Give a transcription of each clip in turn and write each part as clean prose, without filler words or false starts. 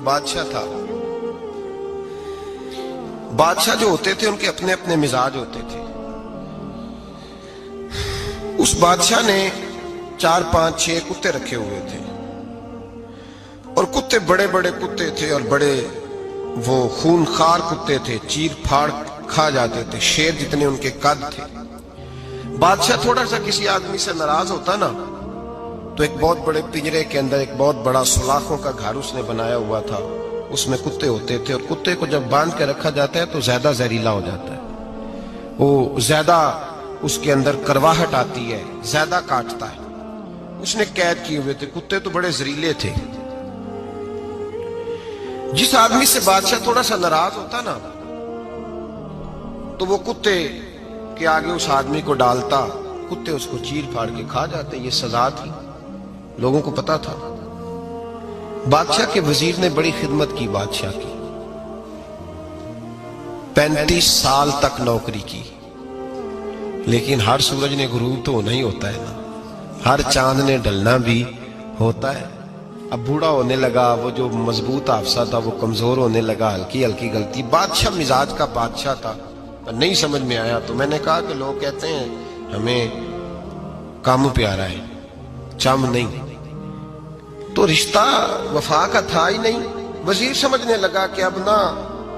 बादशाह था। बादशाह जो होते थे उनके अपने अपने मिजाज होते थे। उस बादशाह ने 4, 5, 6 कुत्ते रखे हुए थे और कुत्ते बड़े बड़े कुत्ते थे और बड़े वो खूनखार कुत्ते थे, चीर फाड़ खा जाते थे, शेर जितने उनके कद थे। बादशाह थोड़ा सा किसी आदमी से नाराज होता ना तो एक बहुत बड़े पिंजरे के अंदर एक बहुत बड़ा सुलाखों का घर उसने बनाया हुआ था, उसमें कुत्ते होते थे और कुत्ते को जब बांध के रखा जाता है तो ज्यादा जहरीला हो जाता है, वो ज्यादा उसके अंदर करवाहट आती है, ज्यादा काटता है। उसने कैद किए हुए थे, कुत्ते तो बड़े जहरीले थे। जिस आदमी से बादशाह थोड़ा सा नाराज होता ना तो वो कुत्ते के आगे उस आदमी को डालता, कुत्ते उसको चीर फाड़ के खा जाते। ये सजा थी, लोगों को पता था। बादशाह के वजीर ने बड़ी खिदमत की बादशाह की, 35 साल तक नौकरी की, लेकिन हर सूरज ने गुरूब तो होना ही होता है ना, हर चांद ने ढलना भी होता है। अब बूढ़ा होने लगा, वो जो मजबूत हाफसा था वो कमजोर होने लगा, हल्की हल्की गलती। बादशाह मिजाज का बादशाह था, पर नहीं समझ में आया तो मैंने कहा कि लोग कहते हैं हमें काम प्यारा है, चम नहीं, तो रिश्ता वफा का था ही नहीं। वजीर समझने लगा कि अब ना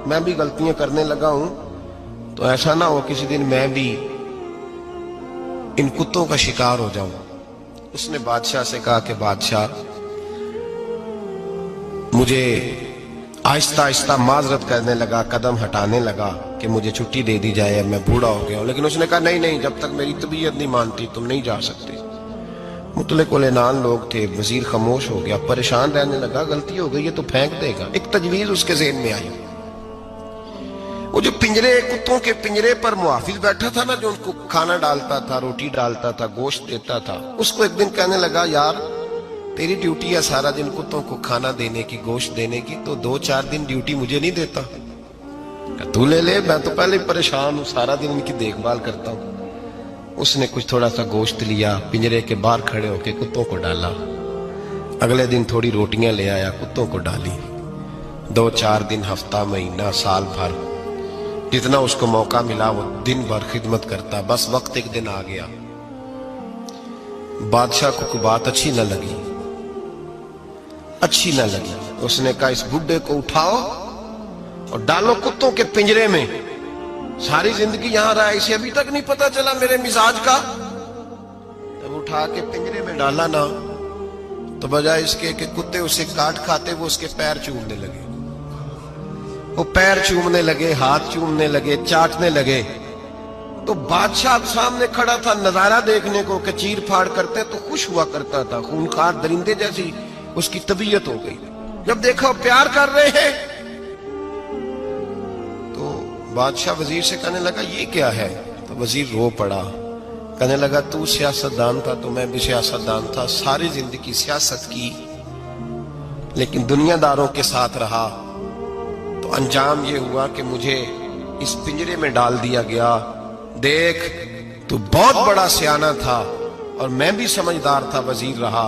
मैं भी गलतियां करने लगा हूं, तो ऐसा ना हो किसी दिन मैं भी इन कुत्तों का शिकार हो जाऊं। उसने बादशाह से कहा कि बादशाह, मुझे आहिस्ता आहिस्ता माजरत करने लगा, कदम हटाने लगा कि मुझे छुट्टी दे दी जाए, मैं बूढ़ा हो गया हूं। लेकिन उसने कहा नहीं नहीं, जब तक मेरी तबीयत नहीं मानती तुम नहीं जा सकते। मुतलक उलेनान लोग थे। वजीर खामोश हो गया, परेशान रहने लगा, गलती हो गई है तो फेंक देगा। एक तजवीज उसके ज़हन में आई, वो जो पिंजरे, कुत्तों के पिंजरे पर मुहाफिज बैठा था ना, जो उनको खाना डालता था, रोटी डालता था, गोश्त देता था, उसको एक दिन कहने लगा, यार तेरी ड्यूटी है सारा दिन कुत्तों को खाना देने की, गोश्त देने की, तो 2-4 दिन ड्यूटी मुझे नहीं देता? तू ले ले, मैं तो पहले परेशान हूं, सारा दिन इनकी देखभाल करता हूं। उसने कुछ थोड़ा सा गोश्त लिया, पिंजरे के बाहर खड़े होकर कुत्तों को डाला। अगले दिन थोड़ी रोटियां ले आया, कुत्तों को डाली। 2-4 दिन, हफ्ता, महीना, साल भर, जितना उसको मौका मिला वो दिन भर खिदमत करता। बस वक्त एक दिन आ गया, बादशाह को कोई बात अच्छी न लगी। उसने कहा, इस बुड्ढे को उठाओ और डालो कुत्तों के पिंजरे में। सारी जिंदगी यहां रहा, इसे अभी तक नहीं पता चला मेरे मिजाज का। जब उठा के पिंजरे में डाला ना तो बजाय इसके कि कुत्ते उसे काट खाते, वो उसके पैर चूमने लगे। वो पैर चूमने लगे, हाथ चूमने लगे, चाटने लगे। तो बादशाह सामने खड़ा था नजारा देखने को कि चीर फाड़ करते तो खुश हुआ करता था, खूनखार दरिंदे जैसी उसकी तबीयत हो गई। जब देखा प्यार कर रहे हैं तो बादशाह वजीर से कहने लगा, ये क्या है? तो वजीर रो पड़ा, कहने लगा, तू सियासतदान था तो मैं भी सियासतदान था, सारी जिंदगी सियासत की, लेकिन दुनियादारों के साथ रहा तो अंजाम ये हुआ कि मुझे इस पिंजरे में डाल दिया गया। देख, तू बहुत बड़ा सियाना था और मैं भी समझदार था, वजीर रहा,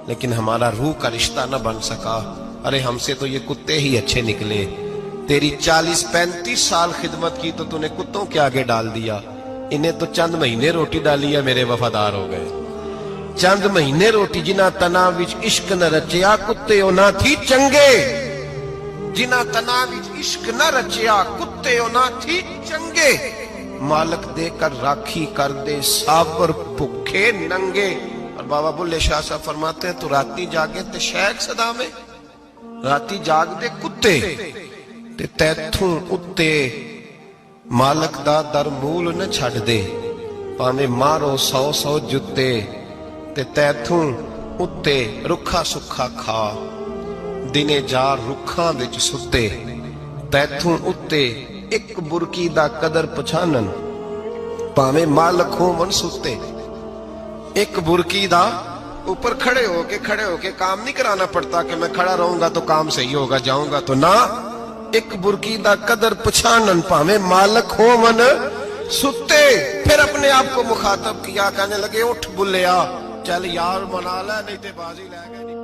लेकिन हमारा रूह का रिश्ता न बन सका। अरे हमसे तो ये कुत्ते ही अच्छे निकले। तेरी 40-35 साल खिदमत की तो तूने कुत्तों के आगे डाल दिया। इन्हें तो चंद महीने रोटी डाली है, मेरे वफादार हो गए। चंद महीने रोटी, जिना तना विच इश्क न रचिया, कुत्ते ना थी चंगे। जिना तना विच इश्क न रचिया, कुत्ते ना थी चंगे। मालक देकर राखी कर दे, साबर भुखे नंगे। और बाबा बुल्ले शाह साहब फरमाते हैं, तो राती जागे ते शैख सदा में, राती जाग दे कुत्ते ते तैथों उत्ते मालक दा दर मूल न छड़ दे। भावें मारो 100 जुत्ते ते तैथों उत्ते रुखा सुखा खा। दिने जार रुखां विच सुते, तैथों उत्ते एक बुरकी दा कदर पछानन। भावें मालक होवन सुते, एक बुरकी दा ऊपर खड़े होके काम नहीं कराना पड़ता कि मैं खड़ा रहूंगा तो काम सही होगा, जाऊंगा तो ना। एक बुरकी दा कदर पछानन, भावें मालक होवन सुते। फिर अपने आप को मुखातब किया, कहने लगे, उठ बुल्लिया, चल यार मना ले, नहीं ते बाजी ले गए।